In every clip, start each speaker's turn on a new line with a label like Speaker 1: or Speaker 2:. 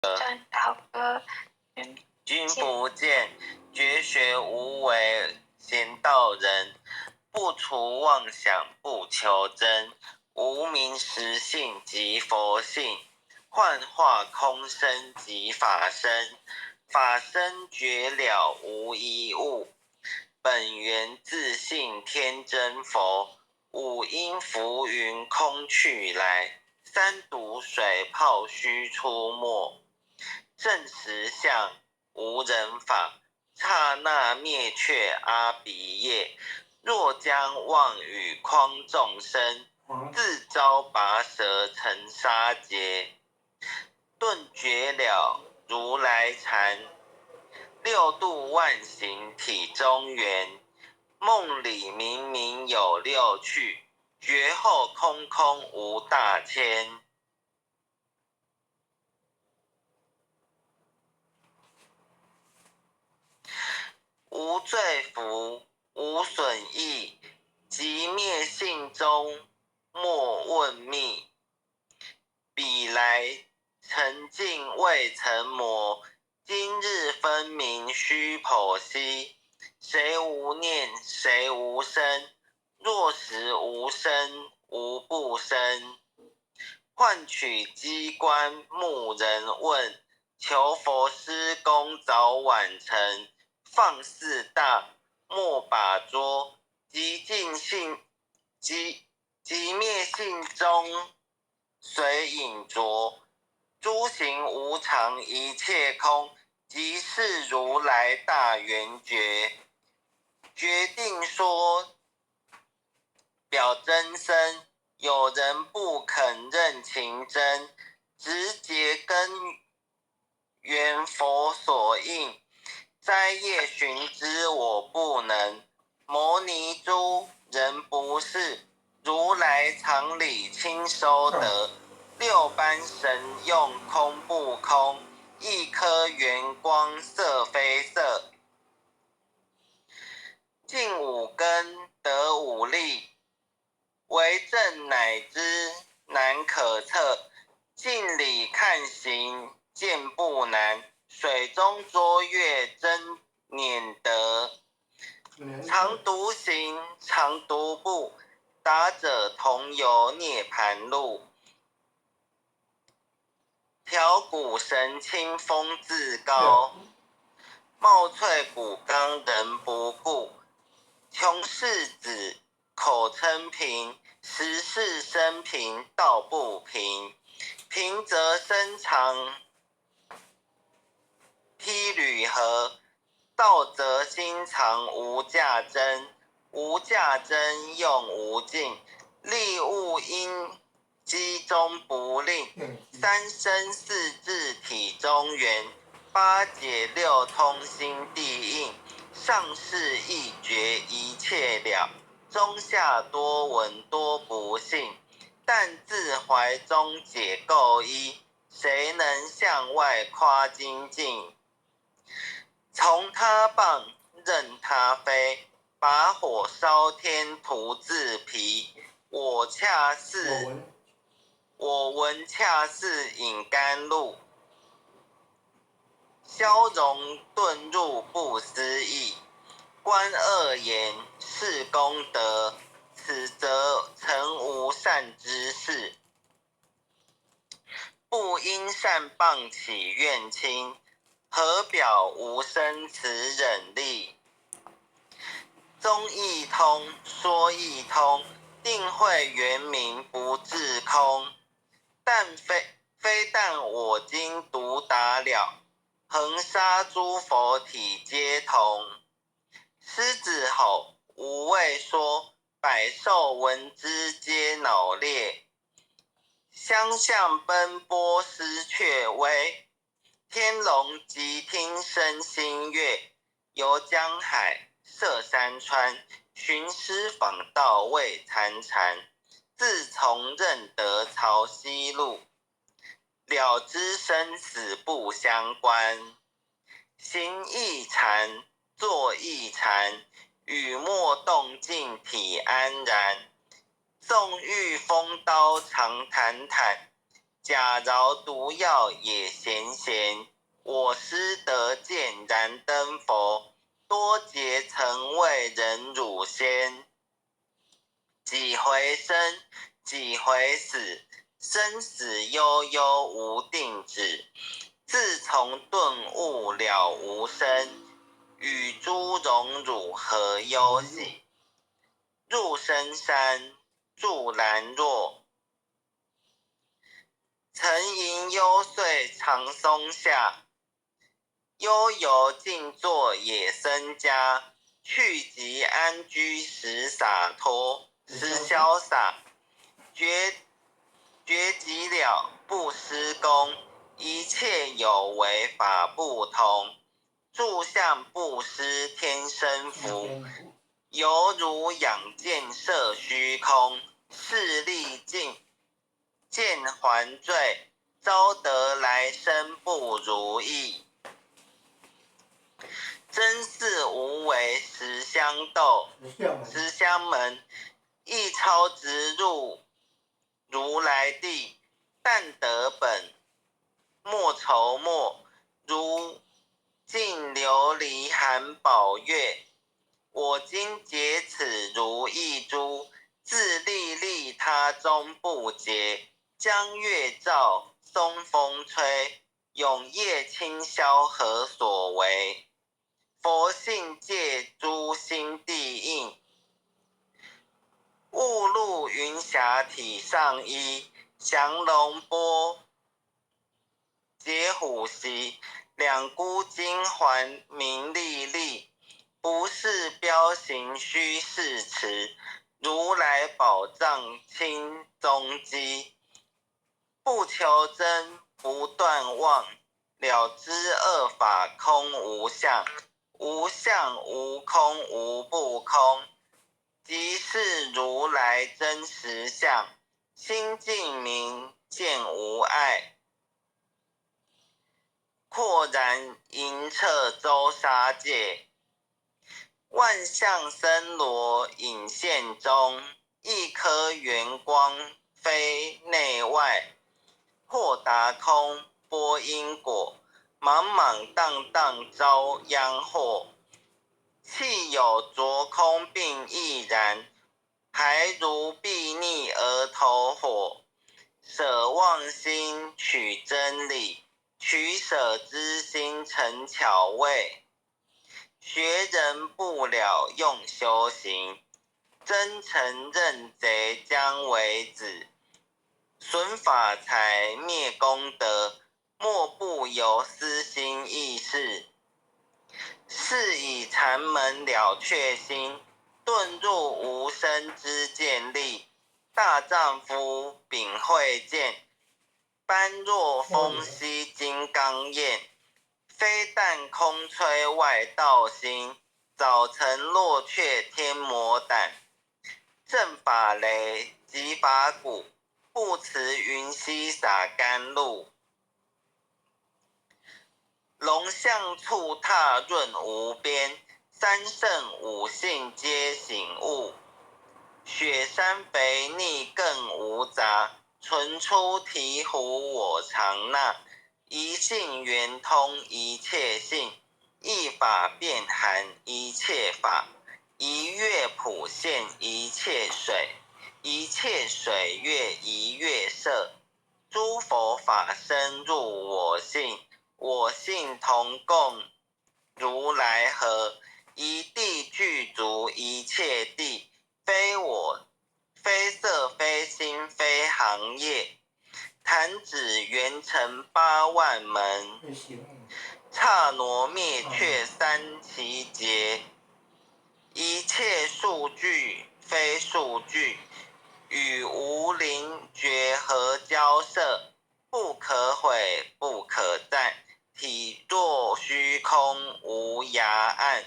Speaker 1: 好歌，君不见，绝学无为贤道人。不除妄想不求真，无名实性即佛性。幻化空生即法身，法身绝了无一物。本源自性天真佛，五音浮云空去来。三毒水泡虚出没，正实相无人法。刹那灭却阿鼻业，若将妄语诓众生，自招拔舌成沙劫。顿觉了如来禅，六度万行体中圆。梦里明明有六趣，觉后空空无大千。无罪福，无损益，即灭性中莫问觅。彼来沉静未曾磨，今日分明须剖析。谁无念，谁无生？若实无生，无不生。换取机关牧人问，求佛施功早晚成。放肆大，莫把捉，即灭性中随影着。诸行无常，一切空，即是如来大圆觉。决定说表真身，有人不肯认情真，直截根源佛所应。摘叶寻之我不能，摩尼珠人不是，如来常理亲收得。六般神用空不空，一颗圆光色非色。尽五根得五力，为证乃知难可测。镜里看行见不难，水中捉月真碾得。常独行，常独步，达者同游涅盘路。调骨神清风自高，貌翠骨刚人不顾。穷世子口称平，实是生平道不平。平则身长披履合，道则心藏无价珍。无价珍用无尽，利物因机中不吝。三身四智体中圆，八解六通心地应。上士一觉一切了，中下多闻多不信。但自怀中解垢一，谁能向外夸精进？从他棒，任他飞，把火烧天徒自疲。我闻恰似饮甘露，消融遁入不思议。观恶言，是功德，此则诚无善之事。不因善谤起怨亲，何表无生慈忍力？宗义通，说义通，定会圆明不至空。但非但我今独达了，恒沙诸佛体皆同。狮子吼，无畏说，百兽闻之皆脑裂。相向奔波失却微，天龙即听声心悦。游江海，涉山川，寻师访道未参禅。自从认得潮汐路，了知生死不相关。行亦禅，坐亦禅，语默动静体安然。纵遇风刀常坦坦，假饶毒药也咸咸。我师得见燃灯佛，多劫曾为人辱仙。几回生，几回死，生死悠悠无定止。自从顿悟了无生，与诸荣辱何忧喜？入深山，住兰若，沉吟幽邃长松下。悠游静坐野僧家，去即安居时洒脱，时潇洒。觉极了，不施功，一切有为法不同。住相不施天生福，犹如仰见摄虚空。势力尽，见还罪，招得来生不如意。真似无为十相斗，十相门，一超直入如来地。但得本，莫愁莫，如镜琉璃含宝月。我今解此如意珠，自利利他终不竭。江月照，松风吹，永夜清宵何所为？佛性借诸心地应，雾露云霞体上衣。降龙波，解虎袭，两孤金环明历历。不是彪形虚是持，如来宝藏清踪迹。不求真，不断妄，了知二法空无相。无相无空无不空，即是如来真实相。心净明，见无碍，阔然盈彻周沙界。万象森罗隐现中，一颗圆光非内外。或达空，播因果，莽莽荡荡遭殃祸。气有着空并亦然，还如睥睨而投火。舍妄心取真理，取舍之心成巧味。学人不了用修行，真诚认贼将为子。损法财灭功德，莫不由私心意识。是以禅门了却心，遁入无生之见力。大丈夫秉慧见，般若风息金刚焰。非但空吹外道心，早晨落却天魔胆。正法雷，即法鼓，不辞云溪洒甘露。龙象处踏润无边，三圣五性皆醒悟。雪山肥腻更无杂，纯出醍醐我常纳。一性圆通一切性，一法遍含一切法。一月普现一切水，一切水月一月色。诸佛法深入我性，我性同共如来河。一地具足一切地，非我，非色，非心，非行业。弹指圆成8万门，刹那灭却三奇劫。一切数据非数据，与无灵觉合交涉。不可毁，不可占，体若虚空无涯岸。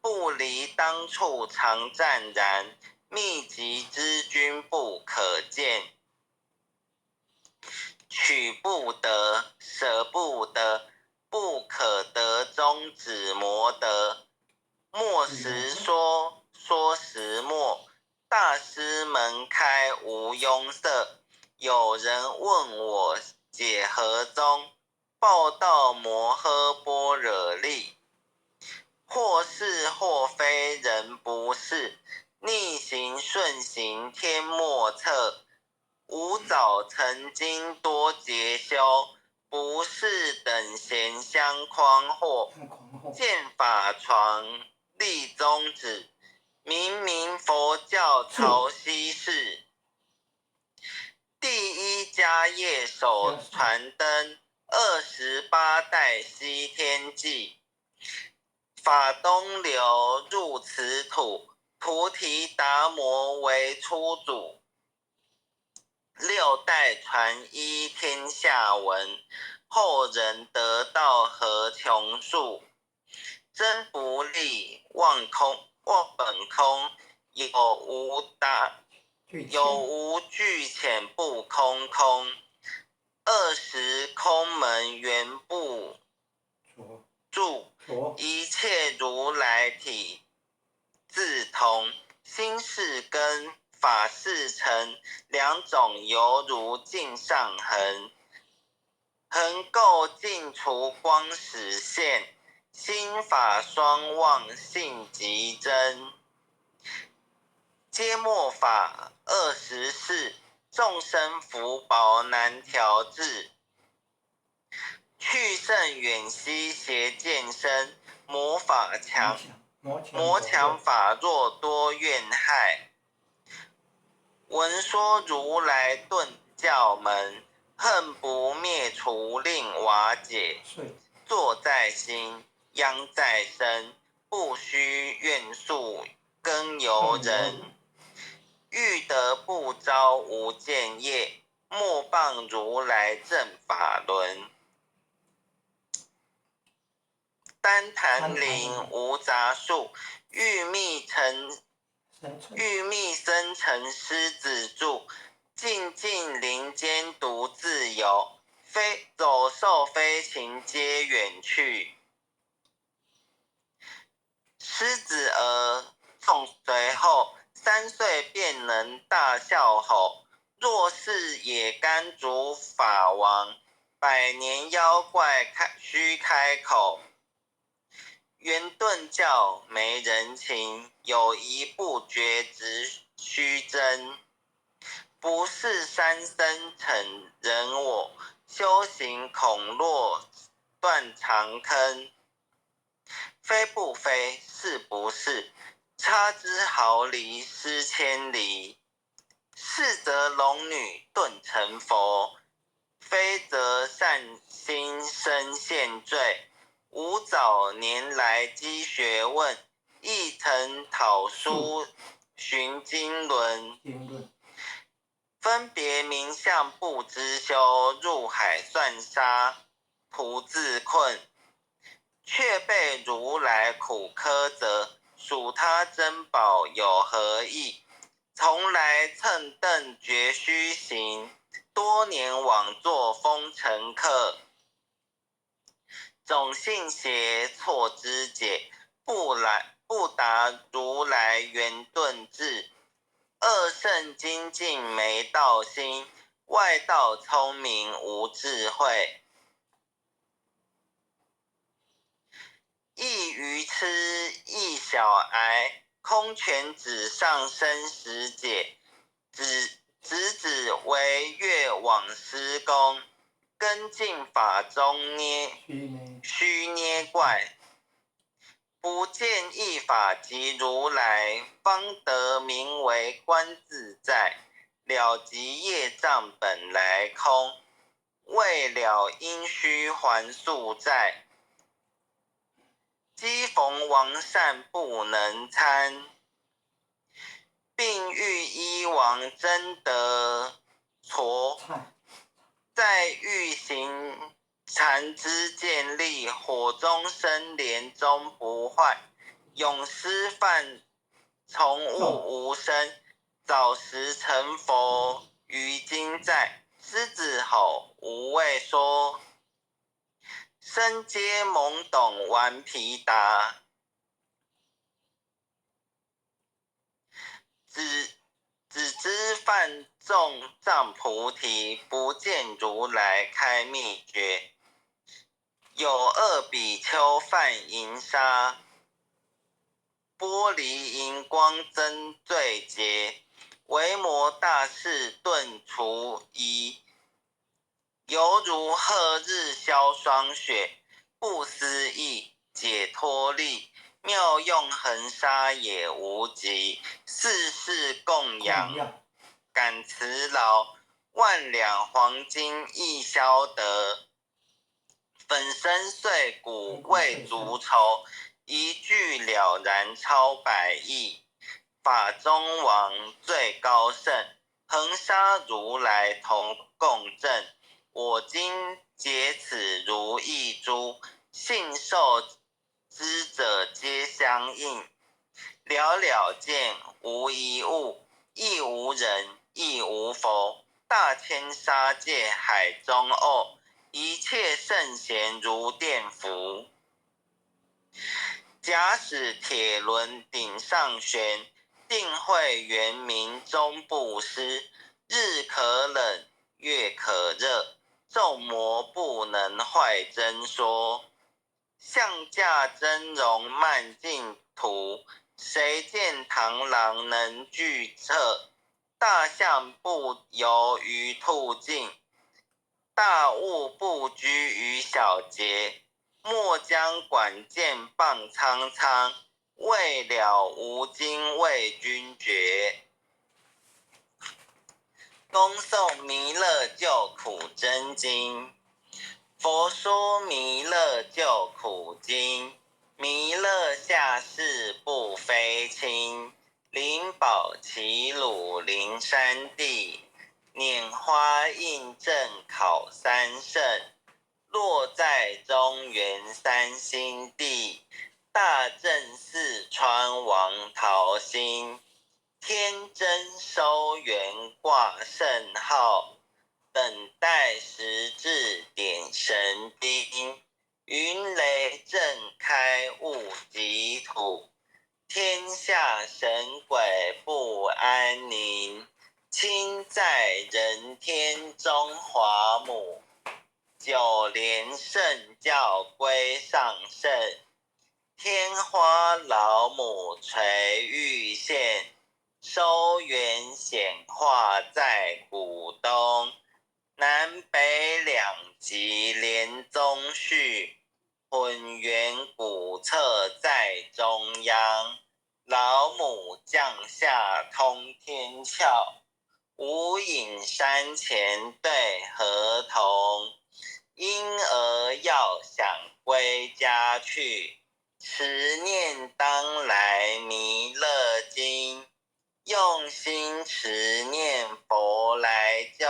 Speaker 1: 不离当处常湛然，秘籍之君不可见。取不得，舍不得，不可得中止魔得。莫实说，说实莫。大师门开无庸塞，有人问我解何宗，报道摩诃般若力。或是或非人不是，逆行顺行天莫测。吾早曾经多劫修，不是等闲相诳惑。见法传立宗旨，明明佛教潮汐事。第一迦叶手传灯，28代西天记。法东流入此土，菩提达摩为初祖。6代传依天下闻，后人得道何穷数。真不立妄本空，有无具浅不空空。20空门原不住，一切如来体自同。心是根，法是尘，两种犹如镜上痕。横垢尽除光始现，心法双旺性极真。揭末法24，众生福薄难调制。去甚远兮邪见深，魔强法弱多怨害。闻说如来顿教门，恨不灭除令瓦解。坐在心，殃在身，不须怨诉更由人。欲得不招无间业，莫谤如来正法轮。单檀林无杂树，玉密生成狮子住。静静林间独自游，走兽飞禽皆远去。狮子儿纵随后，3岁便能大笑吼。若是也甘主法王，100年妖怪须开口。圆顿教没人情，有一不觉直须真。不是三僧成人我，修行恐落断长坑。非不非，是不是，差之毫厘失千里。是则龙女顿成佛，非则善心生现罪。吾早年来积学问，亦曾讨书寻经纶。分别名相不知修，入海算沙徒自困。却被如来苦苛责，数他珍宝有何益？从来蹭蹬绝须行，多年枉作风尘客。总信邪错之解，不达如来圆顿智。恶圣精进没道心，外道聪明无智慧。亦愚痴亦小癌，空拳指上生死解。直为越往施功，根进法中须捏怪。不见一法即如来，方得名为观自在。了即业障本来空，未了因须还宿债。机逢王善不能参，并欲依王真得挫。在欲行禅之见力，火中生莲终不坏。永师范从物无生，早时成佛于今在。狮子吼无畏说，身皆懵懂顽皮达。只知泛众藏菩提，不见如来开密诀。有二比丘犯淫杀，玻璃荧光增罪劫。维摩大士顿除疑，犹如赫日消霜雪。不思议，解脱力，妙用恒沙也无极。世事供养，感慈劳，万两黄金亦消得。粉身碎骨未足愁，一句了然超百亿。法中王最高圣，恒沙如来同共振。我今解此如意珠，信受之者皆相应。了了见，无一物，亦无人，亦无佛。大千沙界海中偶，一切圣贤如电伏。假使铁轮顶上悬，定慧圆明终不失。日可冷，月可热，众魔不能坏真说。象驾真容漫净土，谁见螳螂能拒彻？大象不游于兔径，大物不居于小节。莫将管见谤苍苍，未了无经为君绝。恭诵弥勒救苦真经。佛说弥勒救苦经，弥勒下世不非轻。灵宝齐鲁灵山地，拈花印证考三圣。落在中原三星地，大正四川王桃心。天真收圆挂圣号，等待时至点神兵。云雷震开物极土，天下神鬼不安宁。亲在人天中华母，九莲圣教归上圣。天花老母垂玉线，收圆显化在古东。南北两极连宗序，混元古册在中央。老母降下通天窍，无影山前对河童。婴儿要想归家去，持念当来弥勒经。用心持念佛来救，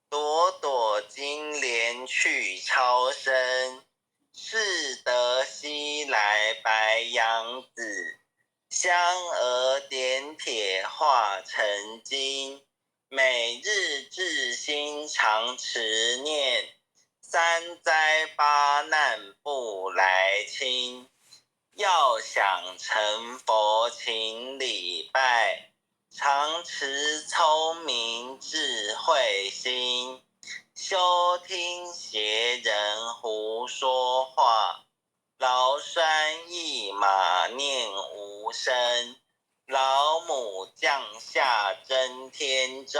Speaker 1: 朵朵金莲去超生。是得西来白羊子，香儿点铁化成金。每日至心常持念，三灾八难不来侵。要想成佛请礼拜，常持聪明智慧心。休听邪人胡说话，劳酸一马念无声。老母降下真天咒，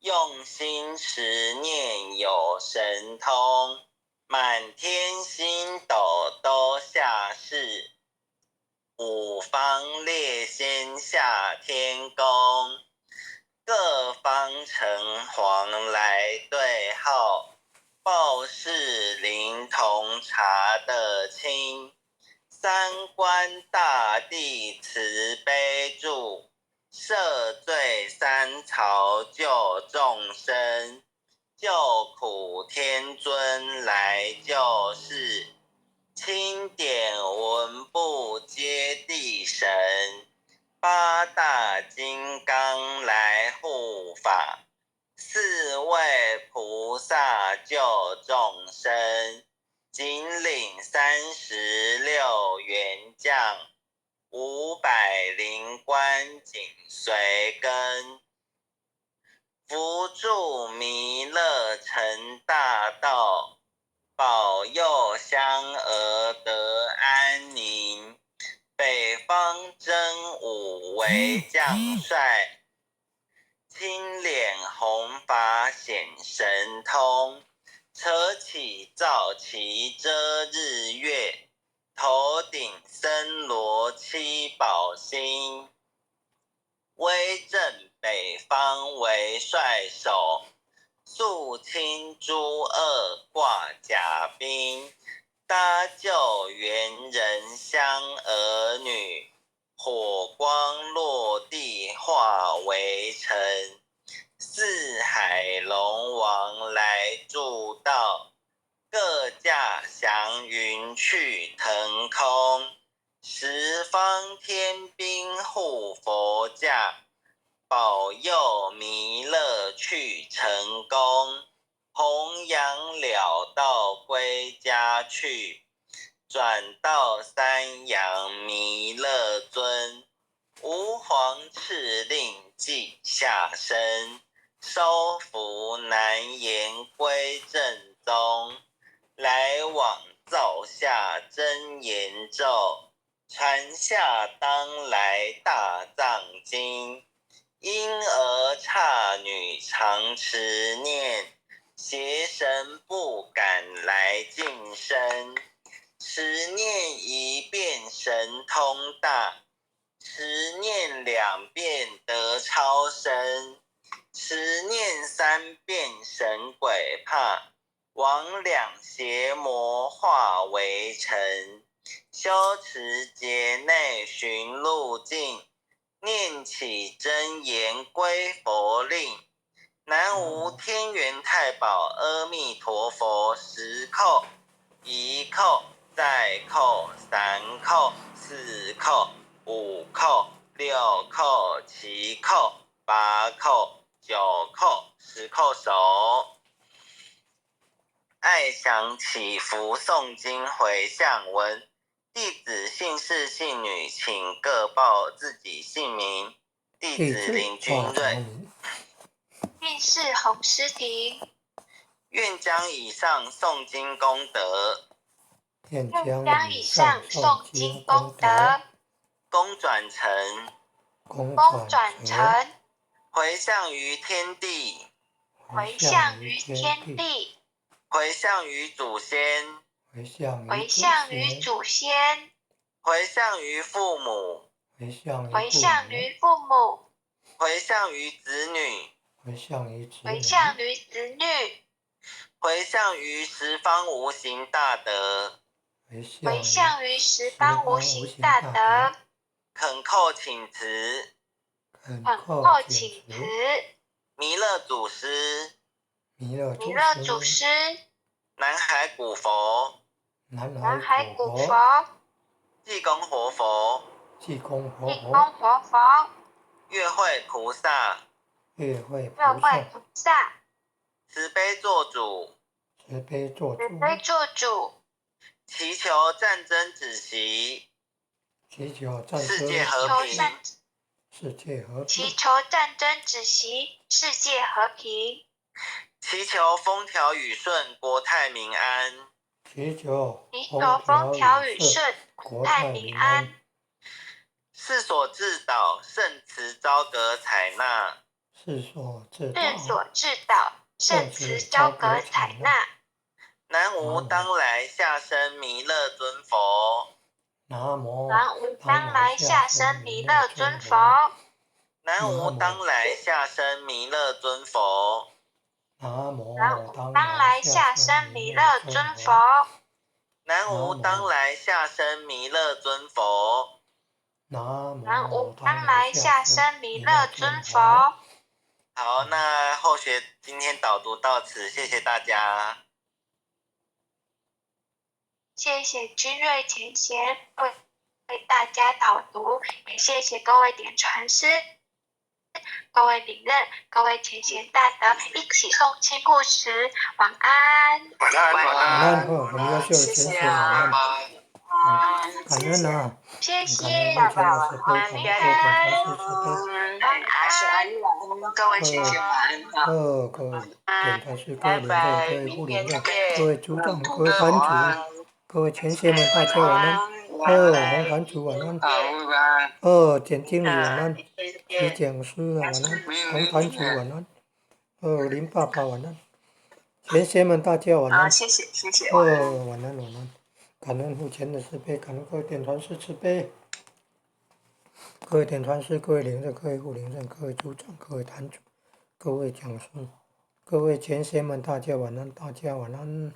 Speaker 1: 用心持念有神通。满天星斗都下世，五方列仙下天宫。各方城隍来对号，报事灵童查得清。三官大帝慈悲助，赦罪三曹救众生。救苦天尊来救世，钦点文部接地神。八大金刚来护法，四位菩萨救众生。仅领36元将， 500灵官紧随跟。扶助弥勒成大道，保佑香儿得安宁。北方真武为将帅，青脸红发显神通。车起皂旗遮日月，头顶森罗七宝星。威震北方为帅首，肃清诸恶挂甲兵。搭救猿人香儿女，火光落地化为尘。四海龙王来助道，各驾祥云去腾空。十方天兵护佛驾，保佑弥勒去成功。弘扬了道归家去，转到三阳弥勒尊。吾皇敕令记下生，收服难言归正宗。来往造下真言咒，传下当来大藏经。婴儿刹女常持念，邪神不敢来近身。持念一遍神通大，持念2遍得超生。持念3遍神鬼怕，亡两邪魔化为尘。修持劫内寻路径，念起真言归佛令。南无天元太保阿弥陀佛，10叩，1叩，再叩，3叩，4叩，5叩，6叩，7叩，8叩，9叩，10叩首。爱想祈福诵经回向文，弟子姓氏姓女，请各报自己姓名。弟子林君瑞，
Speaker 2: 姓氏洪诗婷，
Speaker 1: 愿将以上诵经功德，
Speaker 2: 愿将以上诵经功德，
Speaker 1: 功转成，回向于天地，
Speaker 2: 回向于天地，
Speaker 1: 回向于祖先，
Speaker 2: 回向于祖先，
Speaker 1: 回向于父母，
Speaker 2: 回向于父母，
Speaker 1: 回向于子女，
Speaker 2: 回向于子女，
Speaker 1: 回向于十方无形大德，
Speaker 2: 回向于十方无形大德，
Speaker 1: 恳叩请辞，弥勒祖师，南海古佛，济公活佛，月慧菩萨，慈悲做主，祈求战争止息，世界和平，
Speaker 2: 祈求战争止息，世界和平，
Speaker 1: 祈求风调雨顺，国泰民安，
Speaker 2: 祈求风调雨顺，国泰民安，
Speaker 1: 世所至岛圣慈昭格采纳，南无当来下生弥勒尊佛，
Speaker 2: 南无当来下生弥勒尊佛，
Speaker 1: 南无当来下生弥勒尊佛，
Speaker 2: 南无当来下生弥勒尊佛，
Speaker 1: 南无当来下生弥勒尊佛，
Speaker 2: 南无当来下生弥勒尊佛。
Speaker 1: 好，那后学今天导读到此，谢谢大家。
Speaker 2: 谢谢君瑞前贤为大家导读，也谢谢各位点传师、各位领任、各位前贤大德一起诵经故事。晚安。
Speaker 3: 晚安，
Speaker 4: 谢谢啊。
Speaker 3: 感恩啊，
Speaker 2: 谢谢，
Speaker 3: 感恩目前的慈悲，感恩各位点传师慈悲。
Speaker 1: 各位姐姐晚安。
Speaker 3: 各位点传师、各位领证、各位护领证、各位组长、各位坛主、各位前贤们，大家晚安。洪坛主晚安。简经理晚安。徐讲师晚安。洪坛主晚安。林爸爸晚安。前贤们，大家晚安。
Speaker 1: 谢谢。
Speaker 3: 晚安。感恩目前的慈悲，感恩各位点传师慈悲。各位点传师、各位领证、各位护领证、各位组长、各位坛主、各位讲师、各位前贤们，大家晚安，大家晚安。